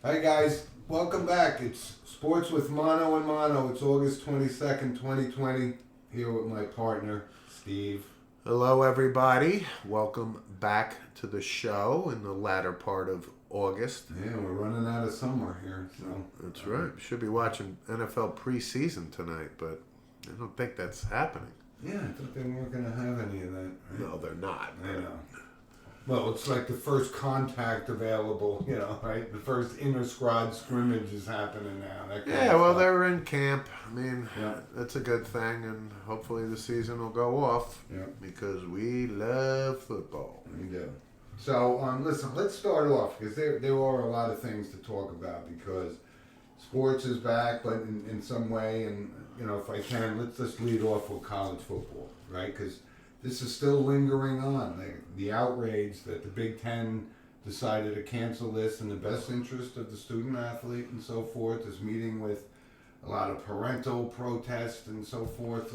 Hi guys, welcome back. It's Sports with Mono and Mono. It's August 22nd, 2020. Here with my partner, Steve. Hello, everybody. Welcome back to the show in the latter part of August. Yeah, we're running out of summer here, so. That's right. Should be watching NFL preseason tonight, but I don't think that's happening. Yeah, I thought they weren't going to have any of that. Right? No, they're not. I know. Well, it's like the first contact available, right? The first inter-squad scrimmage is happening now. That kind Yeah, of well, stuff. they're in camp. I mean, Yeah. that's a good thing, and hopefully the season will go off Yeah. because we love football. We do. So, listen, let's start off because there are a lot of things to talk about because sports is back, but in some way, and if I can, let's just lead off with college football, right? Because this is still lingering on. The outrage that the Big Ten decided to cancel this in the best interest of the student athlete and so forth is meeting with a lot of parental protest and so forth.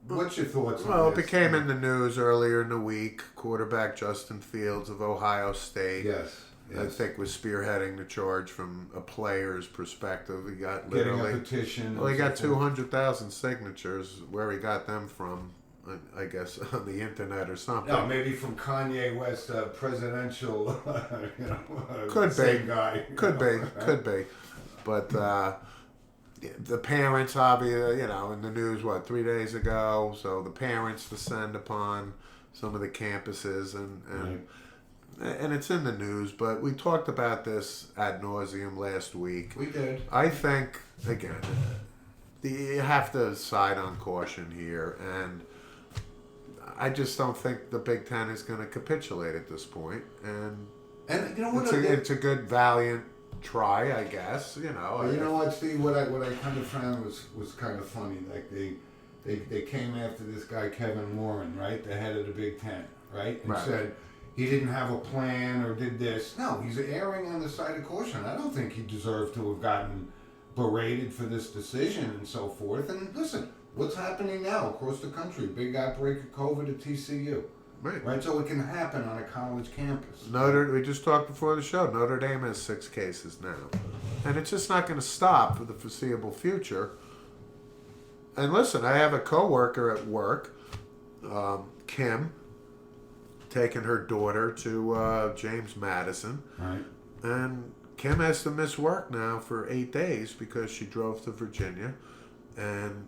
What's your thoughts on Well, it this? became in the news earlier in the week. Quarterback Justin Fields of Ohio State. Yes. I think was spearheading the charge from a player's perspective. He got Getting literally, a petition. well, he got so forth. 200,000 signatures. Where he got them from, I guess, on the internet or something. No, maybe from Kanye West, presidential, Could same be. guy. Could be. But the parents, obviously, in the news, 3 days ago? So the parents descend upon some of the campuses and Right. and it's in the news, but we talked about this ad nauseum last week. We did. I think, again, you have to side on caution here, and I just don't think the Big Ten is going to capitulate at this point. And And you know what? it's a good, valiant try, I guess. You know what, Steve? What I kind of found was kind of funny. Like they came after this guy Kevin Warren, right, the head of the Big Ten, right, and Right. said he didn't have a plan or did this. No, he's erring on the side of caution. I don't think he deserved to have gotten berated for this decision and so forth. And listen, what's happening now across the country? Big outbreak of COVID at TCU. Right, so it can happen on a college campus. We just talked before the show. Notre Dame has 6 cases now, and it's just not going to stop for the foreseeable future. And listen, I have a coworker at work, Kim, taking her daughter to James Madison, Right. and Kim has to miss work now for 8 days because she drove to Virginia. And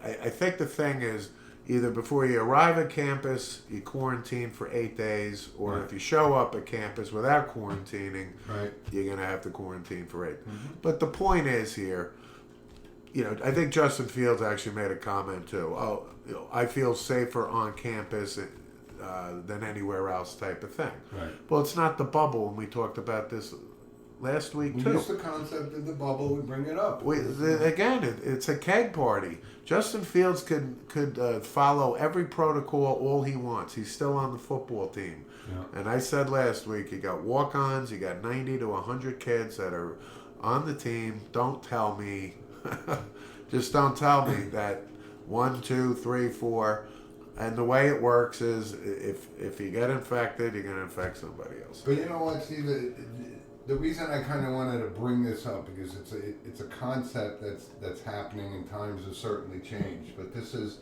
I think the thing is, either before you arrive at campus, you quarantine for 8 days, or Right. if you show up at campus without quarantining, Right. you're going to have to quarantine for 8. Mm-hmm. But the point is here, I think Justin Fields actually made a comment too. Oh, I feel safer on campus than anywhere else, type of thing. Right. Well, it's not the bubble, and we talked about this last week We too. use the concept of the bubble. We bring it up. It's a keg party. Justin Fields could follow every protocol all he wants. He's still on the football team. Yeah. And I said last week, you got walk-ons, you got 90 to 100 kids that are on the team. Don't tell me, just don't tell me that 1, 2, 3, 4. And the way it works is if you get infected, you're going to infect somebody else. But you know what, Steve? The reason I kind of wanted to bring this up because it's a concept that's happening and times have certainly changed. But this is,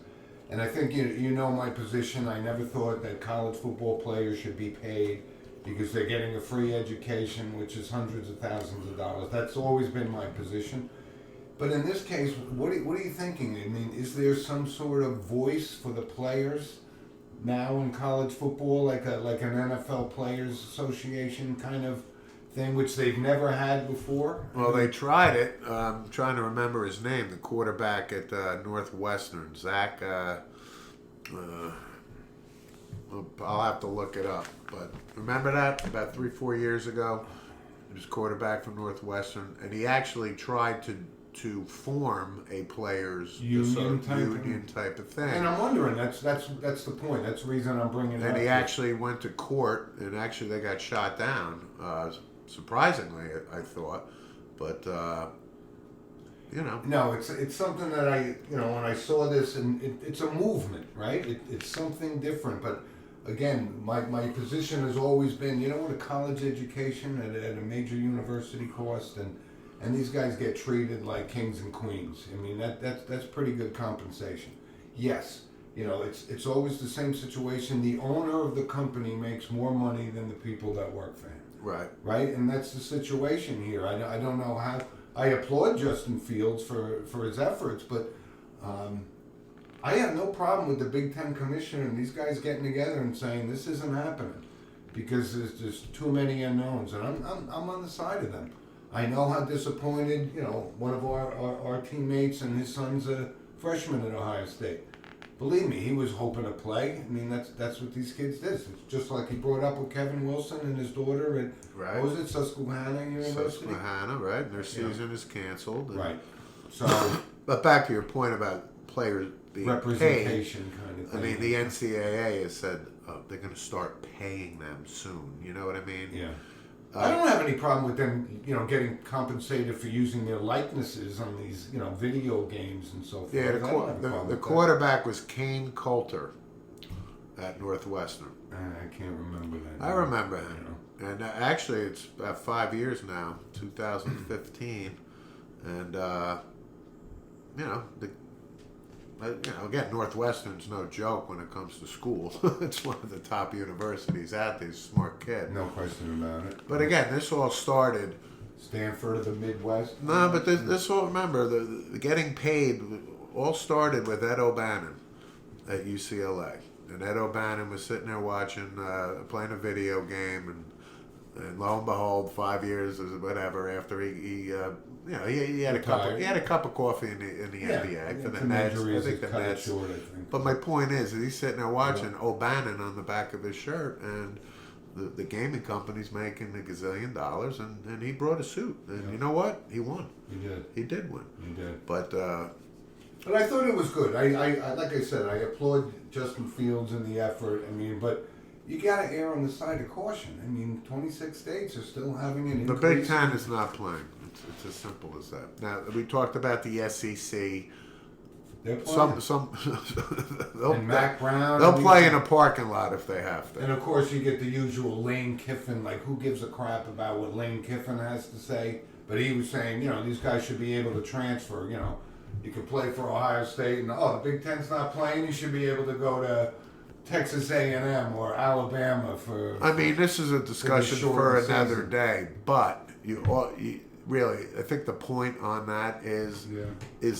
and I think you know my position. I never thought that college football players should be paid because they're getting a free education, which is hundreds of thousands of dollars. That's always been my position. But in this case, what are you thinking? I mean, is there some sort of voice for the players now in college football, like an NFL Players Association kind of thing, which they've never had before? Well, they tried it. I'm trying to remember his name, the quarterback at Northwestern, Zach. I'll have to look it up. But remember that? About 3-4 years ago, he was quarterback from Northwestern, and he actually tried to form a players' Union type of thing. And I'm wondering, that's the point. That's the reason I'm bringing it up. And he actually went to court, and actually they got shot down. Surprisingly, I thought, but No, it's something that I when I saw this, and it's a movement, right? It's something different. But again, my position has always been, you know what a college education at a major university costs, and these guys get treated like kings and queens. I mean, that's pretty good compensation. Yes, you know, it's always the same situation. The owner of the company makes more money than the people that work for him. Right. Right? And that's the situation here. I don't know how. I applaud Justin Fields for his efforts, but I have no problem with the Big Ten commissioner and these guys getting together and saying this isn't happening because there's too many unknowns, and I'm on the side of them. I know how disappointed, you know, one of our teammates and his son's a freshman at Ohio State. Believe me, he was hoping to play. I mean, that's what these kids did. It's just like he brought up with Kevin Wilson and his daughter at, Right. what was it, Susquehanna University? Susquehanna, right? And their season is canceled. And, Right. So, But back to your point about players being paid. representation kind of I thing. mean, the NCAA has said they're going to start paying them soon. You know what I mean? Yeah. I don't have any problem with them, you know, getting compensated for using their likenesses on these, you know, video games and so forth. Yeah, I don't have a problem the with that. quarterback was Kane Coulter at Northwestern. I can't remember that. I remember him. You know. And actually, it's about 5 years now, 2015. And, you know, again, Northwestern's no joke when it comes to school. It's one of the top universities out there. He's a smart kid. No question about it. But again, this all started. Stanford of the Midwest. No, but this all, remember, the getting paid all started with Ed O'Bannon at UCLA. And Ed O'Bannon was sitting there watching, playing a video game, and lo and behold, 5 years or whatever after he had a cup of coffee in the NBA for the Nets. I think the Nets. Short, I think. But my point is, he's sitting there watching O'Bannon on the back of his shirt, and the gaming company's making a gazillion dollars, and he brought a suit, and you know what? He won. He did. He did win. He did. But But I thought it was good. I like I said, I applaud Justin Fields and the effort. I mean, but you got to err on the side of caution. I mean, 26 states are still having an the increase. Big Ten is not playing. It's as simple as that. Now we talked about the SEC. They're playing. They'll, and Mac Brown. they'll and play these- in a parking lot if they have to. And of course, you get the usual Lane Kiffin. Like, who gives a crap about what Lane Kiffin has to say? But he was saying, you know, these guys should be able to transfer. You know, you could play for Ohio State, and the Big Ten's not playing. You should be able to go to Texas A&M or Alabama for. I mean, this is a discussion for short another season. day. But you really, I think the point on that is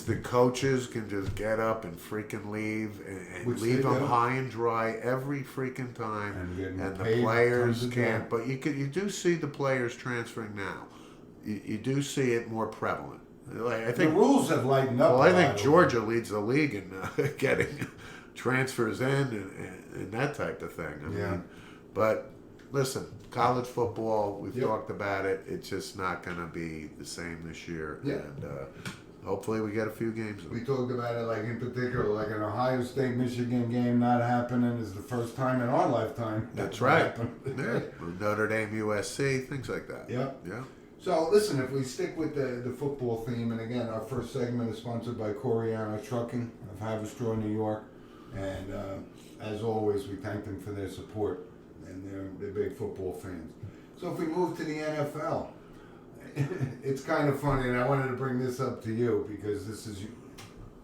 the coaches can just get up and freaking leave and Which leave they them do. high and dry every freaking time, And getting and the paid players tons of can't. dough. But you do see the players transferring now. You do see it more prevalent. Like, I The think. rules have lightened up. Well, a I think lot. Georgia leads the league in getting transfers in and that type of thing. I Yeah. mean, but listen, college football, we've Yep. talked about it. It's just not going to be the same this year. Yeah. And hopefully we get a few games. We talked about it, like in particular, like an Ohio State Michigan game not happening is the first time in our lifetime. That's that right. happened. Yeah. Notre Dame, USC, things like that. Yep. Yeah. So listen, if we stick with the football theme, and again, our first segment is sponsored by Coriano Trucking of Haverstraw, New York, and as always, we thank them for their support, and they're big football fans. So if we move to the NFL, it's kind of funny, and I wanted to bring this up to you because this is,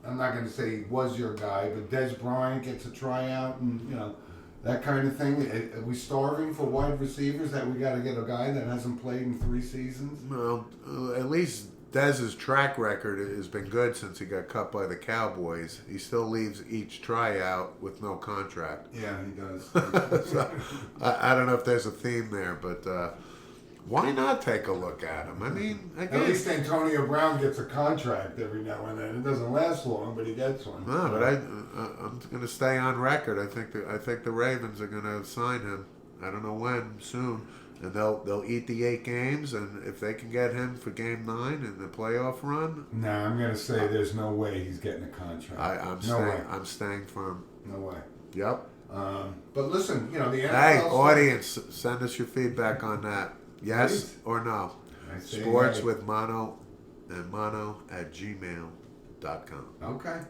I'm not going to say he was your guy, but Des Bryant gets a tryout, and you know. That kind of thing. Are we starving for wide receivers that we got to get a guy that hasn't played in 3 seasons? Well, at least Dez's track record has been good since he got cut by the Cowboys. He still leaves each tryout with no contract. Yeah, he does. So, I don't know if there's a theme there, but why not take a look at him? I mean, At again, least Antonio Brown gets a contract every now and then. It doesn't last long, but he gets one. no, but I'm going to stay on record. I think the Ravens are going to sign him. I don't know when, soon, and they'll eat the 8 games, and if they can get him for Game 9 in the playoff run, Nah, I'm gonna say there's no way he's getting a contract. I'm staying firm. No way. Yep. But listen, you know the NFL. Hey, audience, send us your feedback on that. Yes Please. or no? I say Sports hey. with mono at gmail.com. Okay.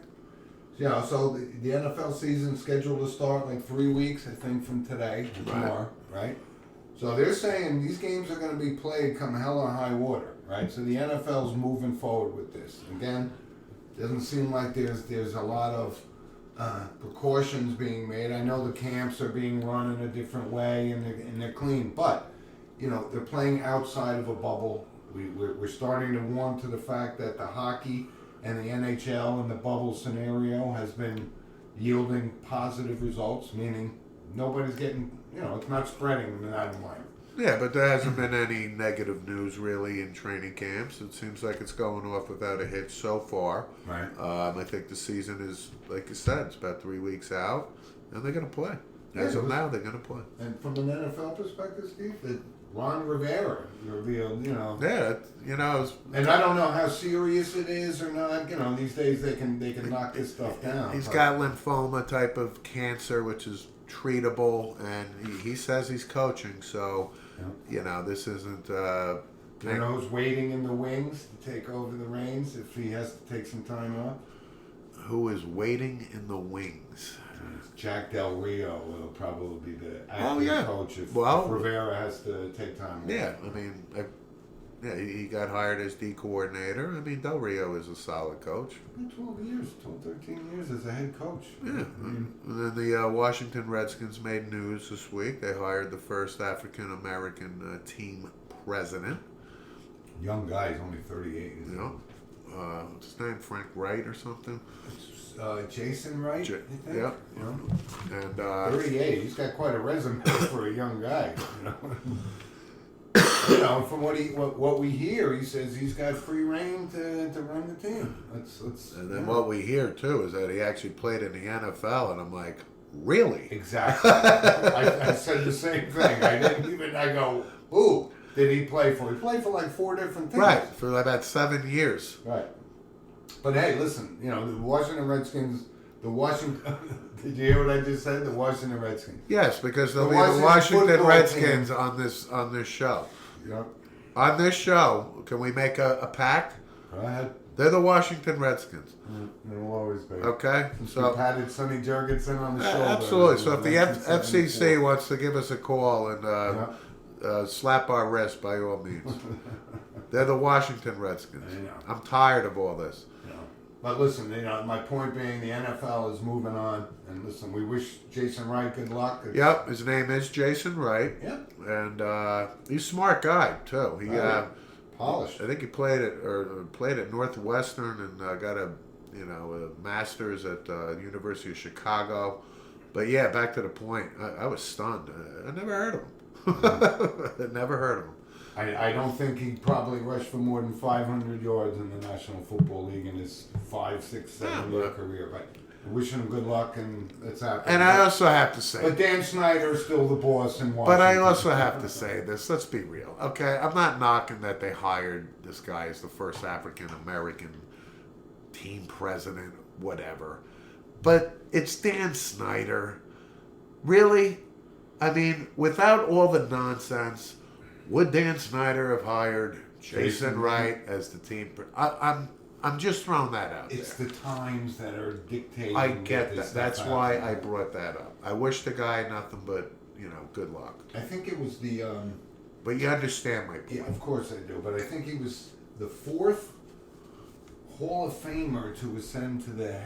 So the NFL season's scheduled to start like 3 weeks, I think, from today, tomorrow, right? So they're saying these games are going to be played come hell or high water, right? So the NFL's moving forward with this. Again, doesn't seem like there's a lot of precautions being made. I know the camps are being run in a different way and they're clean, but they're playing outside of a bubble. We're starting to warm to the fact that the hockey and the NHL and the bubble scenario has been yielding positive results, meaning nobody's getting, it's not spreading in that environment. Yeah, but there hasn't been any negative news really in training camps. It seems like it's going off without a hitch so far. Right. I think the season is, like you said, it's about 3 weeks out, and they're going to play. As Yeah, of now, they're going to play. And from an NFL perspective, Steve, that Ron Rivera revealed, Yeah, and I don't know how serious it is or not. These days they can knock this stuff down. he's got lymphoma type of cancer, which is treatable, and he says he's coaching. So, this isn't. Who's waiting in the wings to take over the reins if he has to take some time off? Who is waiting in the wings? Jack Del Rio will probably be the Oh, acting coach if Rivera has to take time off. Yeah, I mean, he got hired as D coordinator. I mean, Del Rio is a solid coach. 13 years as a head coach. Yeah. And then the Washington Redskins made news this week. They hired the first African American team president. Young guy, he's only 38. What's his name? Frank Wright or something? Jason Wright, I think. Yeah. And 38. He's got quite a resume for a young guy. From what we hear, he says he's got free reign to run the team. And then what we hear too is that he actually played in the NFL, and I'm like, really? Exactly. I said the same thing. I go, ooh, did he play for? He played for like 4 different teams. Right, for about 7 years. Right. But hey, listen, the Washington Redskins, did you hear what I just said? The Washington Redskins. Yes, because they'll The be the Washington football Redskins team. on this show. Yep. On this show, can we make a pact? Go ahead. They're the Washington Redskins. It will always be. Okay? Since we patted Sonny Jurgensen on the shoulder. Absolutely. So if the 1974. FCC wants to give us a call and slap our wrist, by all means. They're the Washington Redskins. I know. I'm tired of all this. But listen, my point being, the NFL is moving on, and listen, we wish Jason Wright good luck. Yep, his name is Jason Wright. Yep. And he's a smart guy too. He polished. I think he played at Northwestern and got a master's at University of Chicago. But yeah, back to the point. I was stunned. I never heard of him. I never heard of him. I don't think he probably rushed for more than 500 yards in the National Football League in his 5, 6, 7 year career. But wishing him good luck, and it's happening. And I also have to say, but Dan Snyder is still the boss in Washington. But I also have to say this. Let's be real, okay? I'm not knocking that they hired this guy as the first African American team president, whatever. But it's Dan Snyder. Really? I mean, without all the nonsense, would Dan Snyder have hired Jason Wright as the team? I'm just throwing that out It's there. the times that are dictating. I get this that. That's stuff why happens. I brought that up. I wish the guy nothing but good luck. I think it was the. But you understand my point. Yeah, of course I do. But I think he was the 4th Hall of Famer to ascend to the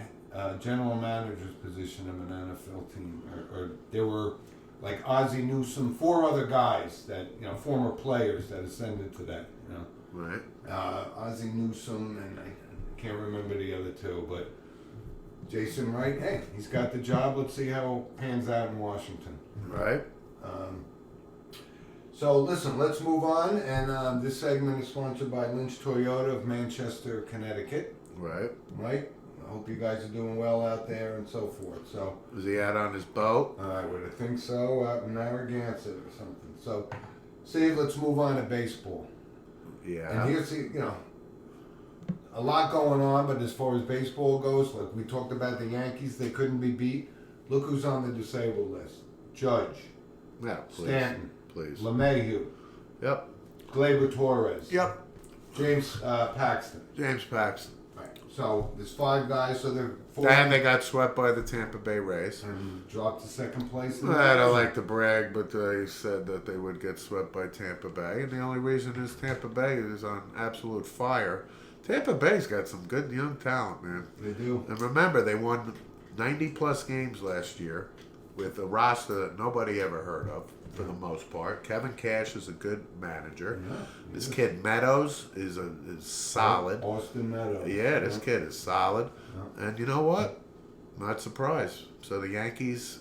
general manager's position of an NFL team. Or there were like Ozzie Newsome, 4 other guys that former players that ascended to that. Right. Ozzie Newsome, and I can't remember the other 2, but Jason Wright. Hey, he's got the job. Let's see how it pans out in Washington. Right. So listen, let's move on. And this segment is sponsored by Lynch Toyota of Manchester, Connecticut. Right. Right? I hope you guys are doing well out there and so forth. So Was he out on his boat? I would think so, out in Narragansett or something. So Steve, let's move on to baseball. Yeah. And here's a lot going on, but as far as baseball goes, like we talked about the Yankees, they couldn't be beat. Look who's on the disabled list. Judge, Yeah, please. Stanton, Please. LeMahieu, Yep. Gleyber Torres, Yep. James Paxton. James Paxton. Right. So there's 5 guys, so they're 4 And they got swept by the Tampa Bay Rays. and dropped to second place. In the I don't division. like to brag, but they said that they would get swept by Tampa Bay, and the only reason is Tampa Bay is on absolute fire. Tampa Bay's got some good young talent, man. They do. And remember, they won 90 plus games last year with a roster that nobody ever heard of for the most part. Kevin Cash is a good manager. Yeah, This he is. kid Meadows is solid. Austin Meadows. Yeah, this kid is solid. And you know what? Not surprised. So the Yankees.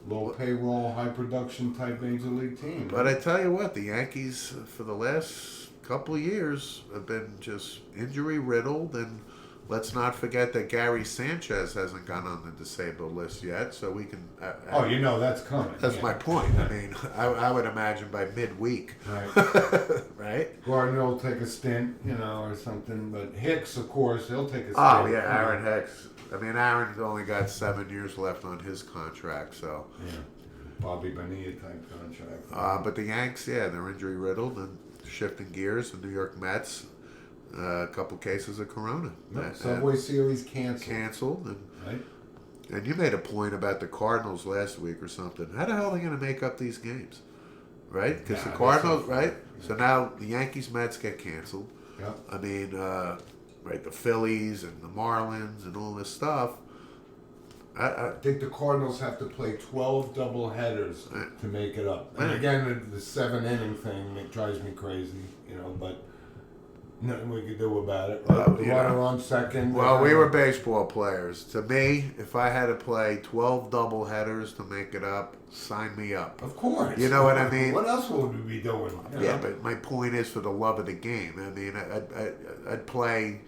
Low payroll, high production type major league team. But I tell you what, the Yankees for the last couple of years have been just injury riddled, and let's not forget that Gary Sanchez hasn't gone on the disabled list yet, so we can. Oh, you know that's coming. That's yeah. my point. I mean, I would imagine by midweek, Right. right? Gardner will take a stint, or something. But Hicks, of course, he'll take a stint. Oh yeah, Aaron Hicks. I mean, Aaron's only got 7 years left on his contract, so. Yeah. Bobby Bonilla type contract. But the Yanks, yeah, they're injury riddled and shifting gears. The New York Mets, a couple cases of corona. No, Subway Series canceled. Canceled, and Right? and you made a point about the Cardinals last week or something. How the hell are they going to make up these games, right? Because Nah, the that's Cardinals, not right? fair. So now the Yankees, Mets get canceled. Yep. I mean, right, the Phillies and the Marlins and all this stuff. I think the Cardinals have to play 12 double headers to make it up. And Right. again, the 7-inning thing, it drives me crazy, but nothing we could do about it. Well, The you runner know. on second. Well, we were baseball players. To me, if I had to play 12 double headers to make it up, sign me up. Of course. You know what I mean? What else would we be doing? Yeah, but my point is for the love of the game. I mean, I'd play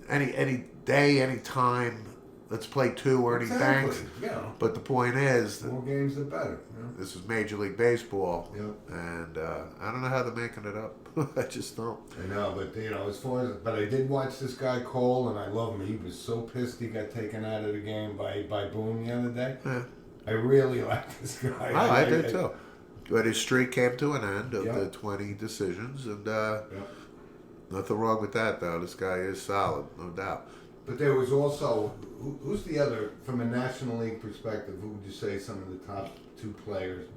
any day, any time. Let's play 2 or any Exactly. banks. Yeah. But the point is, The more games, the better. this is Major League Baseball, Yep. and I don't know how they're making it up. I just don't. I know, but as far as I did watch this guy Cole, and I love him. He was so pissed he got taken out of the game by Boone the other day. Yeah. I really like this guy. I did too. But his streak came to an end of Yeah. the 20 decisions, and Yeah. nothing wrong with that, though. This guy is solid, no doubt. But there was also who's the other from a National League perspective? Who would you say some of the top 2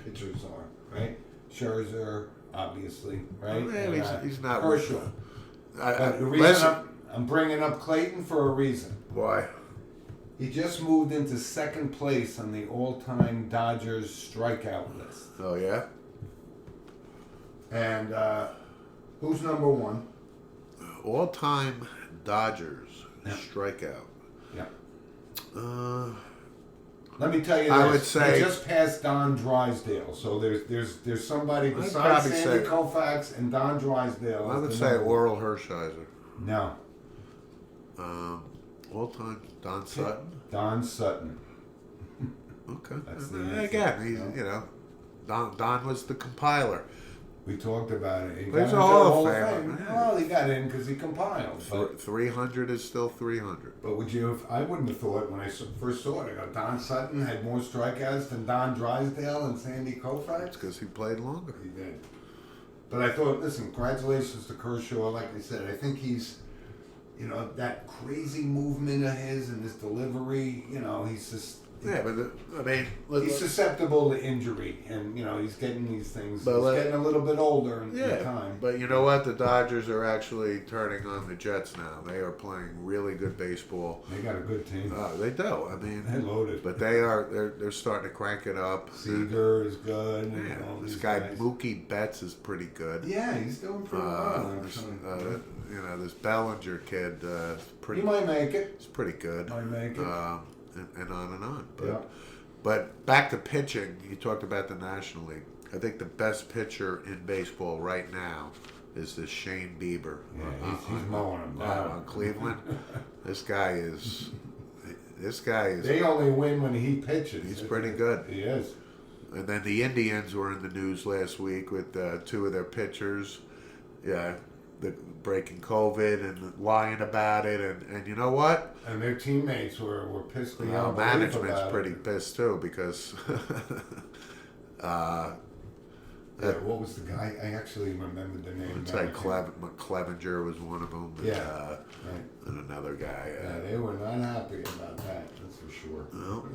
pitchers are? Right, Scherzer, obviously, right? Well, he's not. Kershaw. I, But the reason I'm bringing up Clayton for a reason. why? He just moved into second place on the all-time Dodgers strikeout list. Oh yeah. And who's number 1? All-time Dodgers Yeah. strikeout. Yeah. Uh, Let me tell you this. I would say- they just passed Don Drysdale. So there's somebody besides probably Sandy say- Koufax and Don Drysdale. I is would the say number one. Oral Hershiser. No, All-time Don Sutton. Don Sutton. Okay. That's the answer. Again, he's Yeah. Don was the compiler. We talked about it. He But he's got a into Hall the of Famer, yeah. Well, he got in because he compiled. But 300 is still 300. would you have? I wouldn't have thought when I first saw it. I go, Don Sutton had more strikeouts than Don Drysdale and Sandy Koufax. Because he played longer. He did. But I thought, listen, congratulations to Kershaw. Like I said, I think he's, that crazy movement of his and his delivery. He's just. Yeah, but I mean, He's susceptible to injury, and he's getting these things. But he's getting a little bit older in yeah, time. but you know what? The Dodgers are actually turning on the Jets now. They are playing really good baseball. They got a good team. They do. I mean, They're loaded. but they're starting to crank it up. Seager is good. And Yeah, all this these guy guys. Mookie Betts is pretty good. Yeah, he's doing pretty well. This Bellinger kid, is pretty. He might make it. He's pretty good. Might make it. And on and on. But, Yeah. but back to pitching, you talked about the National League. I think the best pitcher in baseball right now is this Shane Bieber. Yeah, he's mowing them down. On Cleveland. This guy is. They only win when he pitches. He's pretty good. He is. And then the Indians were in the news last week with 2 of their pitchers. Yeah. Breaking COVID and lying about it, and you know what? And their teammates were pissed beyond belief Management's about pretty it. pissed too because Yeah, what was the guy? I actually remembered the name. It's now. like Clevenger was one of them. Yeah. Right. And another guy. Yeah, they were not happy about that. That's for sure. No.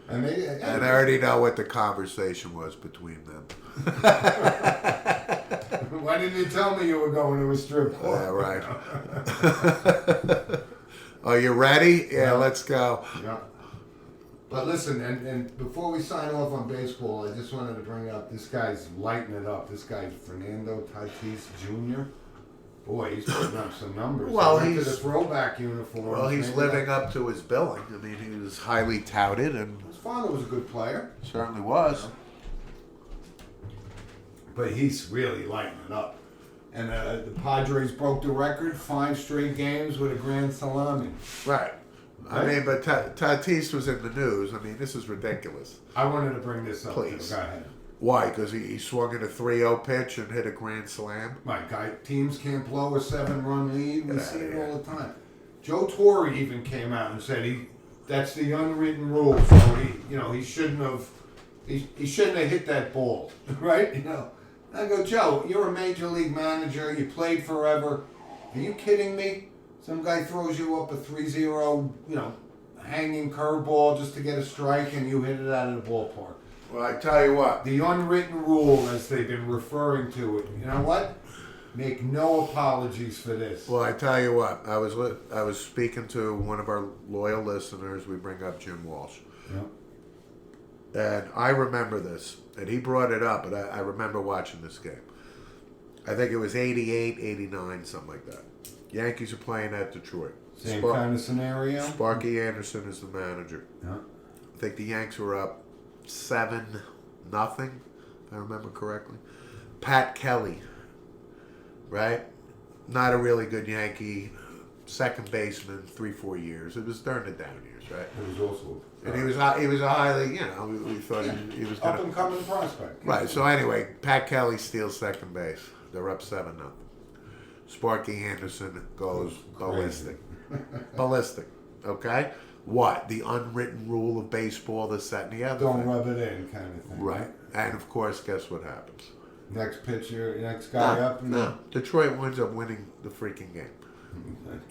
And And I already know what the conversation was between them. Why didn't you tell me you were going to a strip club? Yeah, right. Are you ready? Yeah, let's go. Yeah. But listen, and before we sign off on baseball, I just wanted to bring up this guy's lighting it up. This guy's Fernando Tatis Jr. Boy, he's putting up some numbers. Well, He went to he's- the throwback uniform. Well, he's living up to his billing. I mean, he was highly touted and His father was a good player, certainly was. but he's really lighting it up. And the Padres broke the record, 5 straight games with a grand salami. Right. I mean, but Tatis was in the news. I mean, this is ridiculous. I wanted to bring this up. Please. Go ahead. Why? Because he swung at a 3-0 pitch and hit a grand slam? My guy, teams can't blow a 7-run lead. We Get see outta it here. all the time. Joe Torre even came out and said that's the unwritten rule. So he shouldn't have he shouldn't have hit that ball, right? I go, Joe, you're a major league manager. You played forever. Are you kidding me? Some guy throws you up a 3-0, hanging curveball just to get a strike, and you hit it out of the ballpark. Well, I tell you what. The unwritten rule, as they've been referring to it. You know what? Make no apologies for this. Well, I tell you what. I was speaking to one of our loyal listeners. We bring up Jim Walsh. Yeah. And I remember this. And he brought it up, but I remember watching this game. I think it was 88, 89, something like that. Yankees are playing at Detroit. Same kind of scenario. Sparky Anderson is the manager. Yeah. I think the Yanks were up 7-0, if I remember correctly. Pat Kelly, right? Not a really good Yankee. Second baseman, 3-4 years. It was during the down years, right? It was also. And he was a highly, we thought he was Up going and coming prospect. Right. So anyway, Pat Kelly steals second base. They're up 7-0. Sparky Anderson goes ballistic. Ballistic. Okay. What? The unwritten rule of baseball, this, that, and the other. Don't thing. rub it in, kind of thing. Right. And of course, guess what happens? Next pitcher, next guy up. No. Detroit winds up winning the freaking game.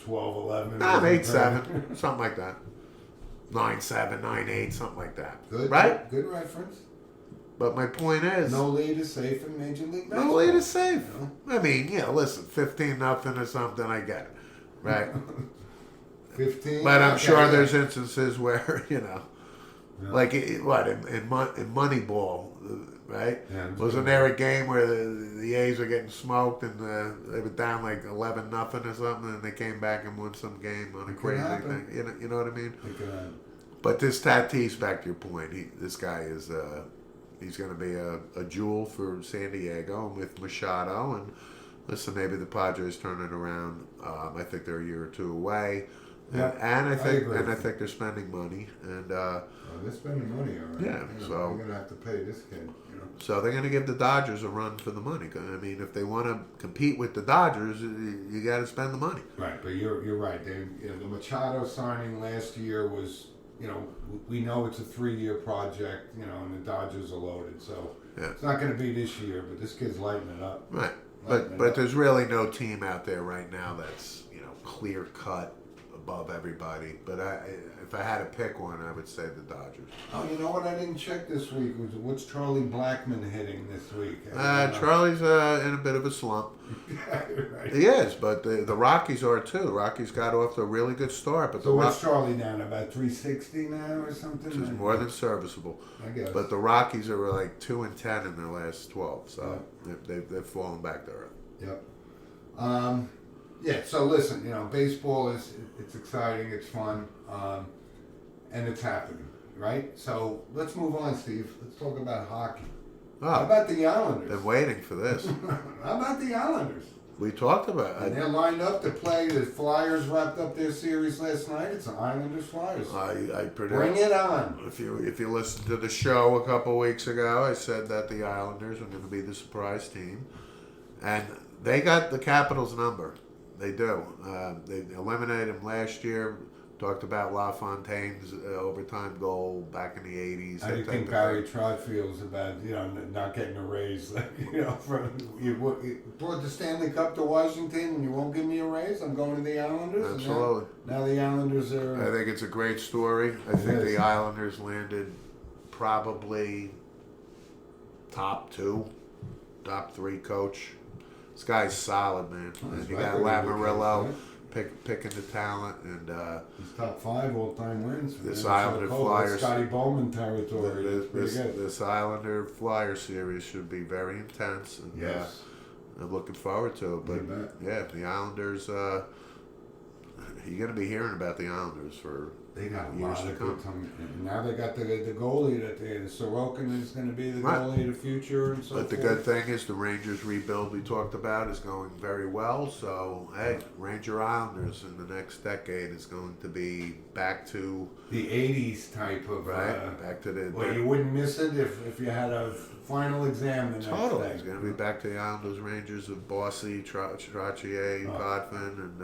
12-11. 8-7, something like that. 9-7, 9-8, something like that. Good. Right? Good reference. But my point is, No lead is safe in Major League Baseball. no lead is safe. You I mean, listen, 15-0 or something, I get it. Right? 15. But I'm okay, sure yeah. there's instances where, like in Moneyball, right? Yeah, Wasn't there a game where the A's were getting smoked and they were down like 11-0 or something, and they came back and won some game on a It could crazy happen. thing? You know what I mean? It could happen. But this Tatis, back to your point, this guy is he's going to be a jewel for San Diego with Machado. And listen, maybe the Padres turn it around. I think they're a year or two away. Yeah, And I think agree. they're spending money, and They're spending money, all right. Yeah, so- we're gonna have to pay this kid. so they're going to give the Dodgers a run for the money. I mean, if they want to compete with the Dodgers, you got to spend the money. Right, but you're right. The Machado signing last year was, we know it's a 3-year project, and the Dodgers are loaded, so Yeah. it's not going to be this year. But this kid's lighting it up. Right, Lighting it but up. there's really no team out there right now that's clear cut above everybody. But if I had to pick one, I would say the Dodgers. Oh, you know what? I didn't check this week. What's Charlie Blackmon hitting this week? Charlie's in a bit of a slump. Right. He is, but the Rockies are too. The Rockies got off to a really good start, but So the what's Charlie down about 360 now or something? Which is more than serviceable. I guess. But the Rockies are like 2-10 in their last 12, so they've fallen back to earth. Yep. Yeah. So listen, baseball it's exciting, it's fun, and it's happening, right? So let's move on, Steve. Let's talk about hockey. How Oh, about the Islanders? been waiting for this. How about the Islanders? We talked about And it. they're lined up to play. The Flyers wrapped up their series last night. It's the Islanders Flyers. I predict. Bring it on. If you listened to the show a couple weeks ago, I said that the Islanders are going to be the surprise team, and they got the Capitals' number. They do. They eliminated them last year Talked about LaFontaine's overtime goal back in the 80s. How do you that think type of Barry thing. Trotz feels about not getting a raise? Like, from you brought the Stanley Cup to Washington and you won't give me a raise? I'm going to the Islanders. and Absolutely. Now the Islanders I are. think it's a great story. I think is. the Islanders landed probably top 2, top 3 coach. This guy's solid, man. And his you got record Lamoriello indicates, picking the talent, and He's top 5 all-time wins. This man. Islander So cool. Flyers- That's Scotty Bowman territory. That's pretty good. this Islander Flyer series should be very intense. And, Yes. I'm looking forward to it. But You bet. yeah, the Islanders, you're going to be hearing about the Islanders for They got a years lot to of come. good time. And now they got the goalie that Sorokin is going to be the Right. goalie of the future and so But the forth. good thing is the Rangers rebuild we talked about is going very well. So, hey, Ranger Islanders in the next decade is going to be back to, The 80s type of. back to the. Well, you wouldn't miss it if you had a final exam the next Totally. day. It's going to be back to the Islanders Rangers of Bossy, Trottier, Oh. Potvin, and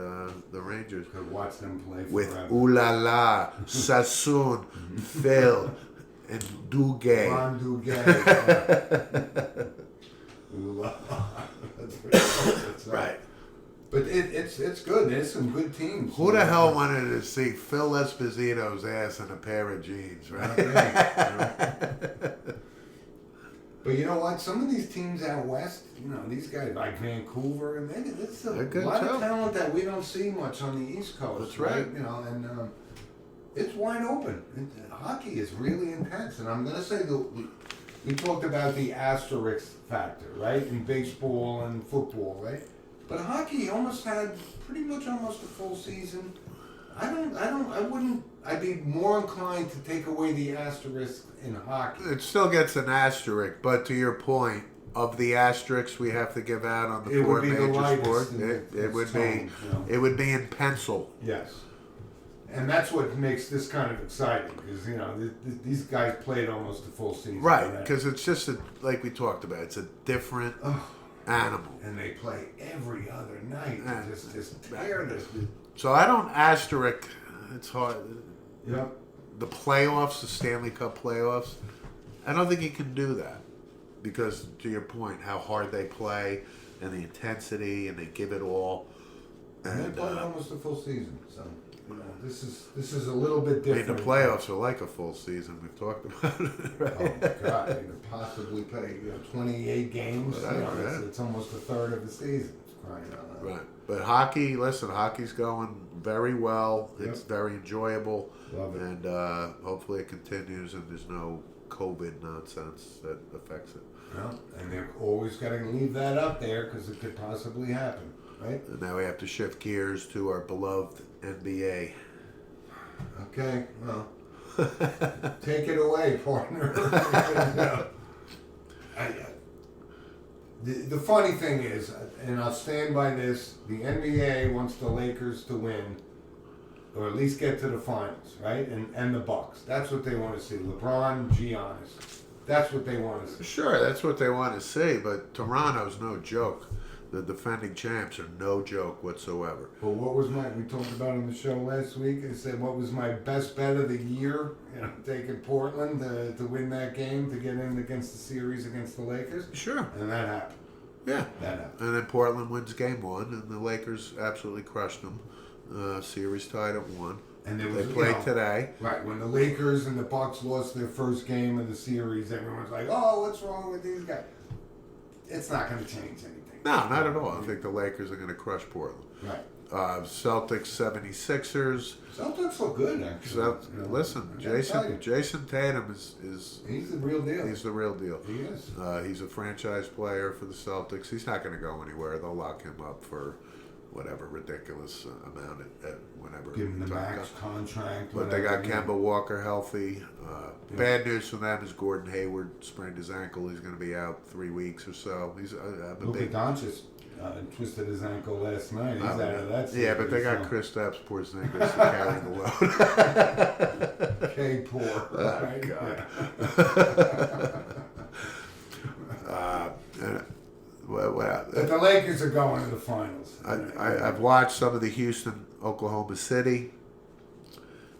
the Rangers. Could watch them play With forever. Ooh La La, Sassoon, Phil, and Duguay. Ron Duguay. Ooh, that's pretty cool. That's Right. But it's good. There's some good teams. Who the hell wanted to see Phil Esposito's ass in a pair of jeans, Not right? me, you know. But you know what? Some of these teams out west, these guys like Vancouver, and it's a They're good lot too. of talent that we don't see much on the East Coast. That's right. And it's wide open. Hockey is really intense, and I'm going to say we talked about the asterisk factor, right, in baseball and football, right? But hockey almost had pretty much almost a full season. I'd be more inclined to take away the asterisk in hockey. It still gets an asterisk, but to your point, of the asterisks we have to give out on the It four would be the major lightest sports, in it its would tone, be it would be in pencil. Yes. And that's what makes this kind of exciting, because, these guys played almost a full season. Right, because it's just like we talked about, it's a different animal. And they play every other night. Yeah. Just tear this. So I don't asterisk. It's hard. Yep. The playoffs, the Stanley Cup playoffs, I don't think you can do that because, to your point, how hard they play and the intensity, and they give it all. And they And played almost a full season. So, this is a little bit I mean, different. the playoffs are like a full season. We've talked about it. Right? Oh my God! They could possibly play 28 games. Whatever, yeah. It's almost a third of the season. It's crying out loud. Right. But hockey, listen, hockey's going very well. It's Yep. very enjoyable. Love it. And hopefully it continues and there's no COVID nonsense that affects it. Well, and they're always got to leave that up there because it could possibly happen, right? And now we have to shift gears to our beloved NBA. Okay, well, take it away, partner. The funny thing is, and I'll stand by this, the NBA wants the Lakers to win, or at least get to the finals, right? And the Bucks. That's what they want to see. LeBron, Giannis. That's what they want to see. Sure, that's what they want to see, but Toronto's no joke. The defending champs are no joke whatsoever. But what was we talked about on the show last week, I said what was my best bet of the year, taking Portland to win that game, to get in against the series against the Lakers. Sure. And that happened. Yeah. That happened. And then Portland wins game 1, and the Lakers absolutely crushed them. Series tied at 1. And there They was, played today. Right, when the Lakers and the Bucks lost their first game of the series, everyone's like, oh, what's wrong with these guys? It's not going to change anything. No, not at all. I think the Lakers are going to crush Portland. Right. Celtics, 76ers. Celtics look good, actually. Listen, I gotta tell you. Jason Tatum is He's the real deal. he's the real deal. He is. He's a franchise player for the Celtics. He's not going to go anywhere. They'll lock him up for whatever ridiculous amount at whenever. Give him the time max comes. contract. But they got whatever. Kemba Walker healthy. Bad news for them is Gordon Hayward sprained his ankle. He's going to be out 3 weeks or so. He's I'm a Luka big. Doncic twisted his ankle last night. He's out of that series. Yeah, but they got so. Kristaps Porzingis to carry the load. K poor. Oh, God. But the Lakers are going to the finals. I've watched some of the Houston, Oklahoma City.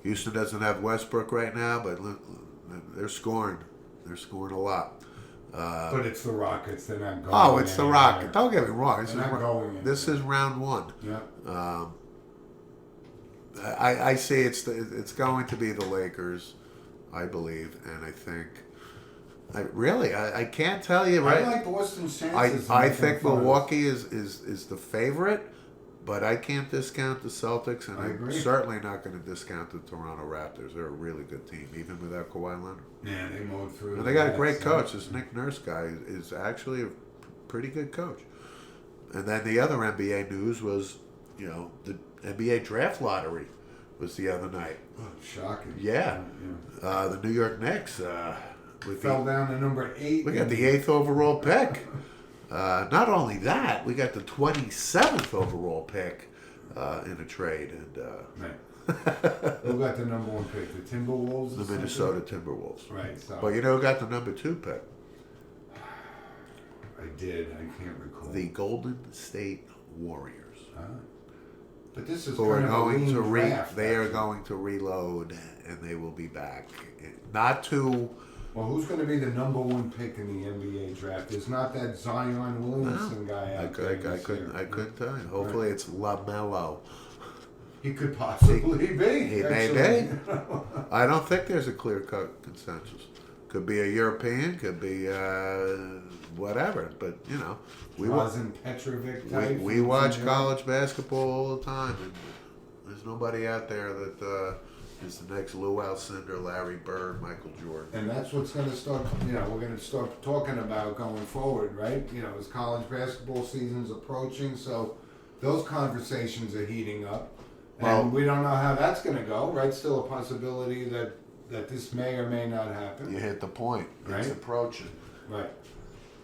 Houston doesn't have Westbrook right now, but they're scoring. They're scoring a lot. But it's the Rockets. They're not going. Oh, it's the anywhere. Rockets. Don't get me wrong. They're not going This is round one. Yeah. I say it's going to be the Lakers, I believe, and I think. I can't tell you right. I like Boston's chances. I think Milwaukee is the favorite, but I can't discount the Celtics, and I'm certainly not going to discount the Toronto Raptors. They're a really good team, even without Kawhi Leonard. Yeah, they mowed through. And they got a great coach. This Nick Nurse guy is actually a pretty good coach. And then the other NBA news was, the NBA draft lottery was the other night. Oh, shocking. Yeah. The New York Knicks. We fell down to number 8. We got the 8th overall pick. Not only that, we got the 27th overall pick in a trade. And who got the number 1 pick? The Timberwolves? The Minnesota Timberwolves. Right. So. But who got the number 2 pick? I did. I can't recall. The Golden State Warriors. But this is who are going to draft, they are going to reload, and they will be back. Not to. Well, who's going to be the number 1 pick in the NBA draft? It's not that Zion Williamson guy out there. I couldn't tell you. Hopefully, it's LaMelo. He could possibly be. He may be. I don't think there's a clear-cut consensus. Could be a European. Could be whatever. But we Petrovic type. We watch college basketball all the time, and there's nobody out there that. Is the next Lou Alcindor, Larry Bird, Michael Jordan. And that's what's going to start, we're going to start talking about going forward, right? As college basketball season's approaching, so those conversations are heating up. And we don't know how that's going to go, right? Still a possibility that this may or may not happen. You hit the point. Right? It's approaching. Right.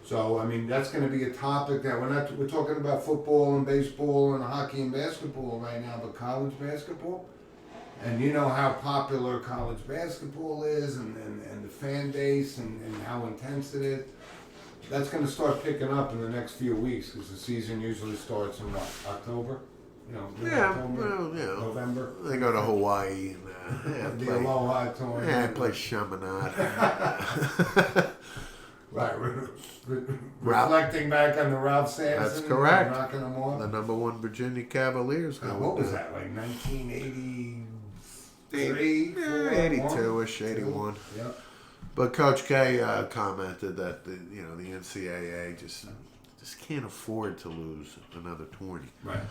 So, that's going to be a topic that we're talking about football and baseball and hockey and basketball right now, but college basketball. And you know how popular college basketball is and the fan base and how intense it is. That's going to start picking up in the next few weeks because the season usually starts in October? October, November? They go to Hawaii and the Aloha tournament. Play Chaminade. Right. Reflecting back on the Ralph Sampson. That's correct. Knocking them off. The number 1 Virginia Cavaliers. What was that, like 1980? 82-ish, 81. Yep. But Coach K commented that the NCAA just can't afford to lose another tourney. Right.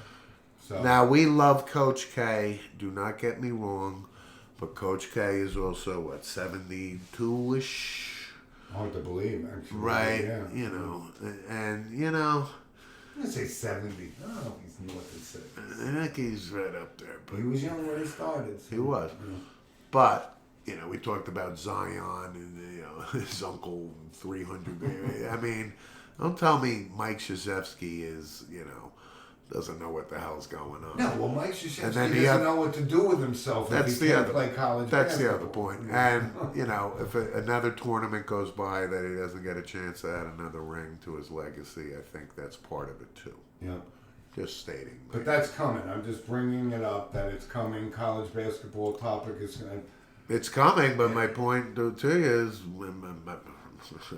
So now we love Coach K. Do not get me wrong, but Coach K is also 72-ish. Hard to believe, actually. Right. Yeah. And I'm going to say 70. I don't know if he's north of 60. I think he's right up there. But he was young when he started. So. He was. Yeah. But, we talked about Zion and, his uncle, 300. Don't tell me Mike Krzyzewski is, doesn't know what the hell's going on. No, well, Mike Krzyzewski doesn't know what to do with himself if he can't play college basketball. That's the other point. And, if another tournament goes by that he doesn't get a chance to add another ring to his legacy, I think that's part of it, too. Yeah. Just stating. But that's coming. I'm just bringing it up that it's coming. College basketball topic is going to... It's coming, but my point to you is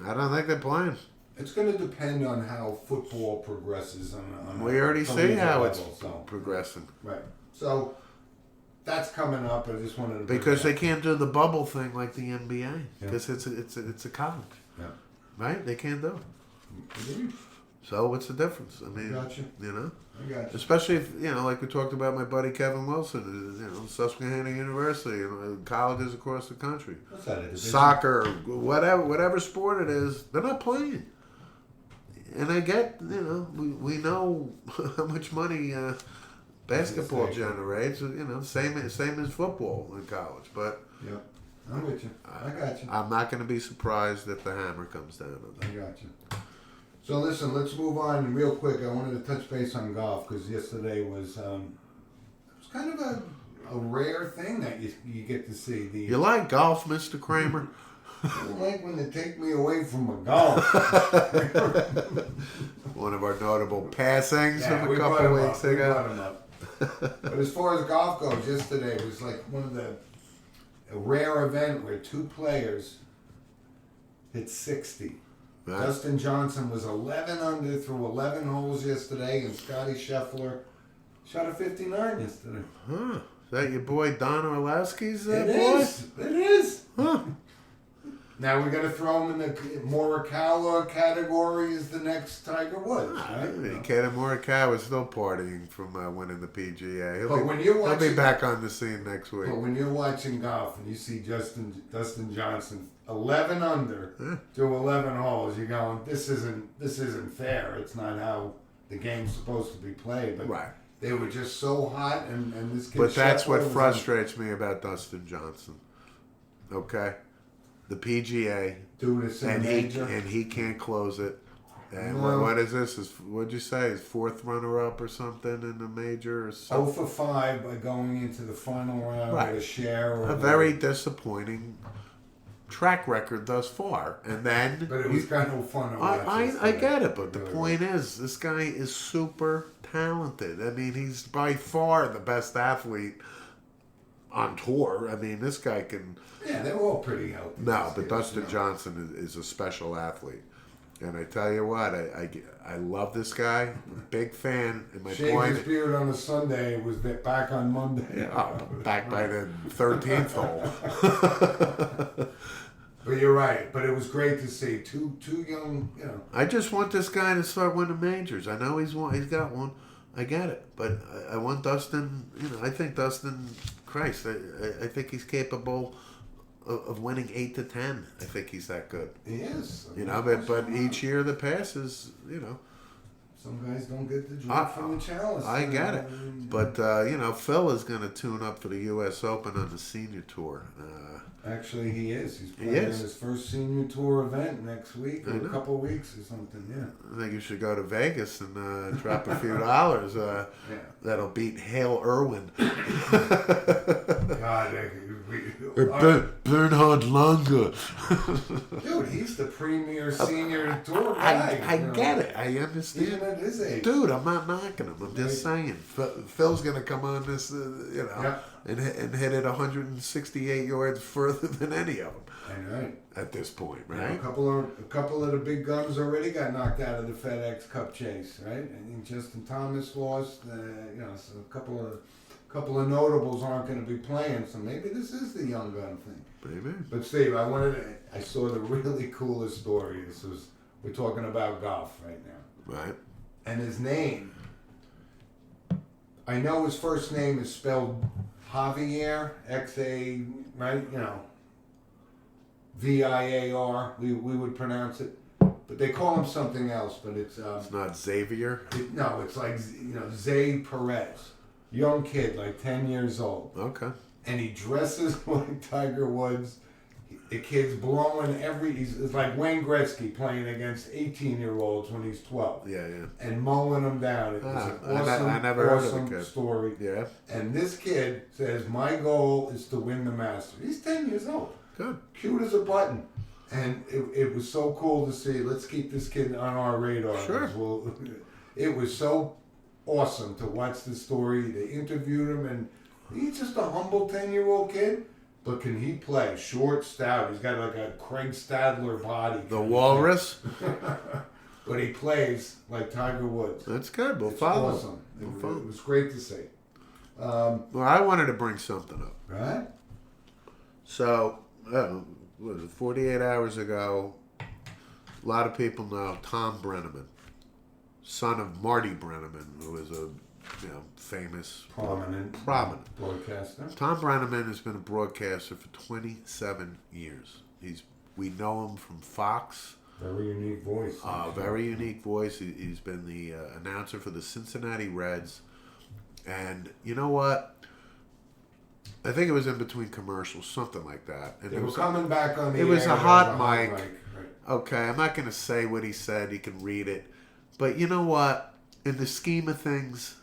I don't think they're playing. It's going to depend on how football progresses. We already see how it's progressing. Right. So that's coming up. I just wanted to because they can't do the bubble thing like the NBA because it's a college. Yeah. Right? They can't do it. So what's the difference? I gotcha. I got you. Especially if like we talked about my buddy Kevin Wilson, Susquehanna University, colleges across the country. What's that? Soccer, whatever sport it is, they're not playing. And I get, we know how much money basketball generates. Same as football in college. But yeah, I'm with you. I got you. I'm not going to be surprised if the hammer comes down on that. I got you. So listen, let's move on real quick. I wanted to touch base on golf because yesterday was kind of a rare thing that you get to see. You like golf, Mr. Kramer? I like when they take me away from a golf. One of our notable passings from a couple weeks ago. But as far as golf goes, yesterday was like one of the a rare event where two players hit 60. Right. Dustin Johnson was 11 under through 11 holes yesterday, and Scotty Scheffler shot a 59 yesterday. Huh. Is that your boy Don Orlowski's boy? It is. Huh. Now we're gonna throw him in the Morikawa category as the next Tiger Woods, right? Kata Morikawa is still partying from winning the PGA. But when you're He'll be watching, back on the scene next week. but when you're watching golf and you see Dustin Johnson 11 under through 11 holes, you're going, this isn't fair. It's not how the game's supposed to be played. But Right. they were just so hot, and this kid. But that's Scheffler what was frustrates me about Dustin Johnson. Okay? The PGA, doing this in a and major. he can't close it. And No. what is this? What'd you say? His fourth runner-up or something in the major or 0 something? for 5 by going into the final round Right. with a share. Or A very disappointing track record thus far. And then But it was kind of fun to watch. I yesterday. get it, but the Really point is, this guy is super talented. I mean, he's by far the best athlete on tour. I mean, this guy can. Yeah, they were all pretty healthy. No, these but kids, Dustin you know. Johnson is a special athlete. And I tell you what, I love this guy. I'm a big fan. And my Shaved point. his beard on a Sunday. It was back on Monday. Yeah, back by the 13th hole. But you're right. But it was great to see two young. You know, I just want this guy to start winning majors. I know he's got one. I get it, but I want Dustin. I think Dustin. Christ, I think he's capable of winning 8 to 10. I think he's that good. he is. But each year that passes, some guys don't get the drink from the chalice. I get it. And, But Phil is going to tune up for the U.S. Open on the senior tour. actually, he is. He's playing is. his first senior tour event next week I or know. a couple of weeks or something. Yeah. I think you should go to Vegas and drop a few dollars. Yeah. That'll beat Hale Irwin. God, Bernhard Langer. dude, he's the premier senior tour guy. I get it. I understand. Even at his age. Dude, I'm not knocking him. I'm just saying. Phil's going to come on this, Yeah. and hit it 168 yards further than any of them I know. at this point, You know, right? a couple of the big guns already got knocked out of the FedEx Cup chase, right? I think Justin Thomas lost. So a couple of notables aren't going to be playing. So maybe this is the young gun thing. Maybe. But Steve, I saw the really coolest story. We're talking about golf right now, Right. and his name. I know his first name is spelled Javier, X-A, right? VIAR. We would pronounce it, but they call him something else. But it's It's not Xavier. no, it's like Zay Perez, young kid, like 10 years old, Okay. and he dresses like Tiger Woods. The kid's blowing it's like Wayne Gretzky playing against 18-year-olds when he's 12 Yeah, yeah. and mowing them down. It was an awesome, I never heard of awesome the kid. story. Yeah. And this kid says, my goal is to win the Masters. He's 10 years old. Good. Cute as a button. And it was so cool to see. Let's keep this kid on our radar. Sure. It was so awesome to watch the story. They interviewed him, and he's just a humble 10-year-old kid. But can he play? Short, stout. He's got like a Craig Stadler body. The Walrus. But he plays like Tiger Woods. That's good. We'll It's follow. awesome. We'll It follow. was great to see. Well, I wanted to bring something up. Right? So, what was it, 48 hours ago, a lot of people know Tom Brenneman, son of Marty Brenneman, who is a famous, Prominent broadcaster. Tom Brenneman has been a broadcaster for 27 years. We know him from Fox. Very unique voice. Very unique voice. He's been the announcer for the Cincinnati Reds. And you know what? I think it was in between commercials, something like that. And They it were was coming back on the it was air, a there hot was mic. Right. Okay, I'm not going to say what he said. You can read it. But you know what? In the scheme of things,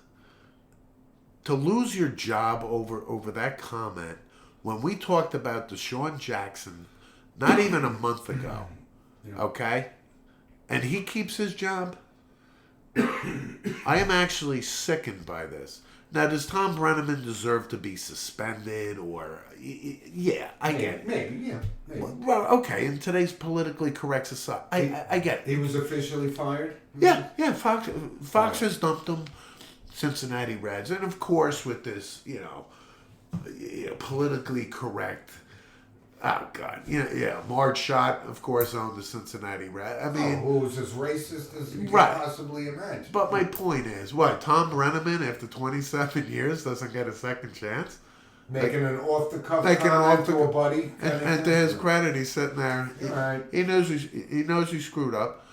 to lose your job over that comment, when we talked about Deshaun Jackson not even a month ago, Yeah. okay? And he keeps his job. I am actually sickened by this. Now, does Tom Brenneman deserve to be suspended or? Yeah, I get it. Maybe, yeah. Maybe. Well, okay, in today's politically correct society, I get it. He was officially fired? Yeah. Fox has dumped him. Cincinnati Reds, and of course with this, politically correct. Oh God, Marge Schott, of course, owned the Cincinnati Reds. I mean, who was as racist as you right. can possibly imagine. But my point is, what Tom Brenneman, after 27 years, doesn't get a second chance? Making an off-the-cuff comment to a buddy, and to his credit, he's sitting there. Right. He knows he screwed up,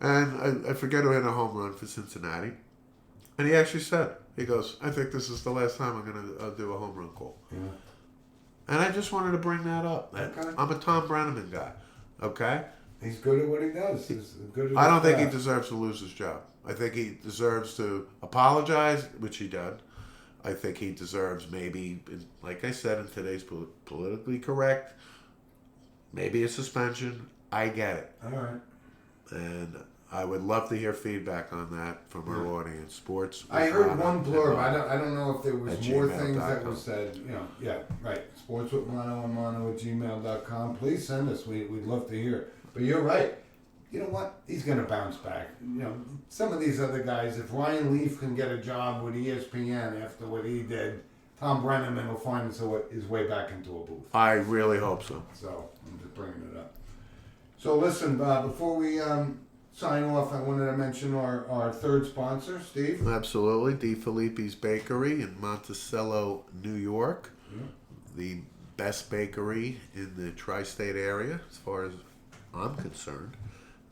and I forget who hit a home run for Cincinnati, and he actually said, he goes, "I think this is the last time I'm going to do a home run call." Yeah. And I just wanted to bring that up. Okay. I'm a Tom Brenneman guy. Okay? He's good at what he does. I don't think he deserves to lose his job. I think he deserves to apologize, which he did. I think he deserves maybe, like I said, in today's politically correct, maybe a suspension. I get it. All right. And I would love to hear feedback on that from our audience. Sports. I heard one blurb. I don't know if there was more things that gmail.com. was said. Yeah, right. Sports with Mono and Mono at gmail.com. Please send us. We'd love to hear. But you're right. You know what? He's going to bounce back. Some of these other guys, if Ryan Leaf can get a job with ESPN after what he did, Tom Brenneman will find his way back into a booth. I really hope so. So I'm just bringing it up. So listen, before we sign off, I wanted to mention our third sponsor, Steve. Absolutely. Di Filippi's Bakery in Monticello, New York. Yeah. The best bakery in the tri-state area, as far as I'm concerned.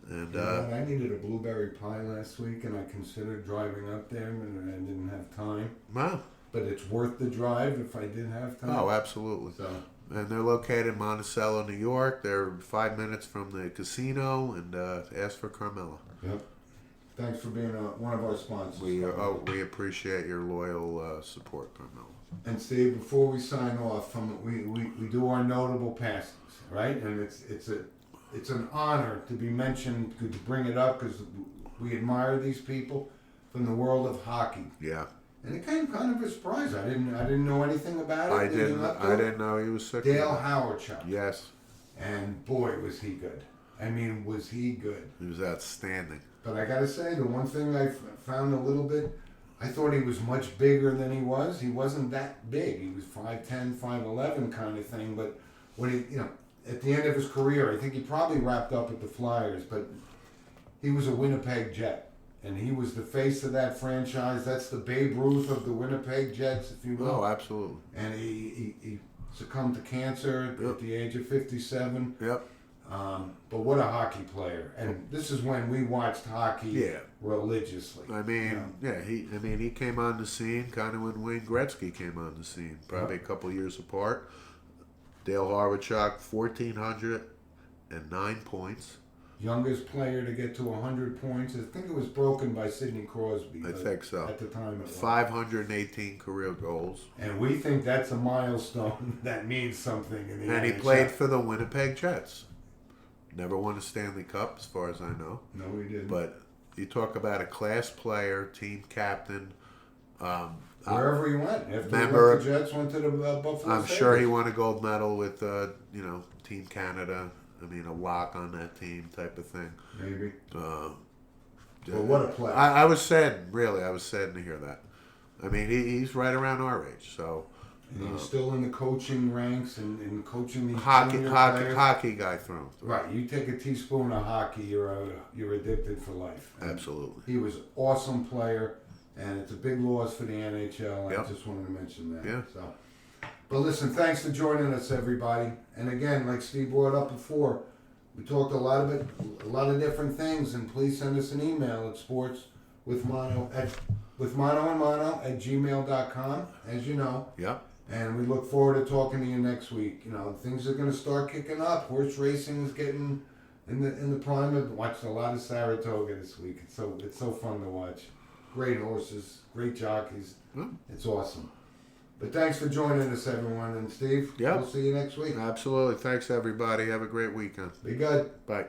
And I needed a blueberry pie last week, and I considered driving up there, and I didn't have time. wow. But it's worth the drive if I did have time. Oh, absolutely. So, And they're located in Monticello, New York. They're 5 minutes from the casino, and ask for Carmela. yep. Thanks for being one of our sponsors. We appreciate your loyal support, Carmela. And Steve, before we sign off, we do our notable passings, right? And it's an honor to be mentioned, to bring it up, because we admire these people from the world of hockey. Yeah. And it came kind of a surprise. I didn't know anything about it. I didn't know he was sick. Dale Howardchuk. Yes. And boy, was he good. I mean, was he good. He was outstanding. But I gotta say, the one thing I found a little bit, I thought he was much bigger than he was. He wasn't that big. He was 5'10", 5'11" kind of thing. But when he, at the end of his career, I think he probably wrapped up at the Flyers, but he was a Winnipeg Jet. And he was the face of that franchise. That's the Babe Ruth of the Winnipeg Jets, if you will. Oh, absolutely. And he succumbed to cancer at the age of 57. Yep. But what a hockey player. And this is when we watched hockey religiously. I mean, he came on the scene kind of when Wayne Gretzky came on the scene, probably a couple years apart. Dale Howardchuk, 1,409 points. Youngest player to get to 100 points. I think it was broken by Sidney Crosby. I think so. At the time it was. 518 career goals. And we think that's a milestone that means something in the NHL. And he played for the Winnipeg Jets. Never won a Stanley Cup, as far as I know. No, he didn't. But you talk about a class player, team captain. Wherever he went. After member, the Jets went to the Buffalo I'm Sabres. sure he won a gold medal with, Team Canada. I mean, a lock on that team type of thing. Maybe. Well, what a player. I was saddened, really. I was saddened to hear that. I mean, he's right around our age, so. And he's still in the coaching ranks and coaching these Hockey guy thrown. Right, you take a teaspoon of hockey, you're addicted for life. And absolutely. he was an awesome player, and it's a big loss for the NHL. Yep. I just wanted to mention that. Yeah. So, but listen, thanks for joining us, everybody. And again, like Steve brought up before, we talked a lot of different things. And please send us an email at sportswithmonoandmono@gmail.com, as you know. Yep. And we look forward to talking to you next week. Things are going to start kicking up. Horse racing is getting in the prime. I've watched a lot of Saratoga this week. It's so fun to watch. Great horses, great jockeys. It's awesome. But thanks for joining us, everyone. And Steve, we'll see you next week. Absolutely. Thanks, everybody. Have a great weekend. Be good. Bye.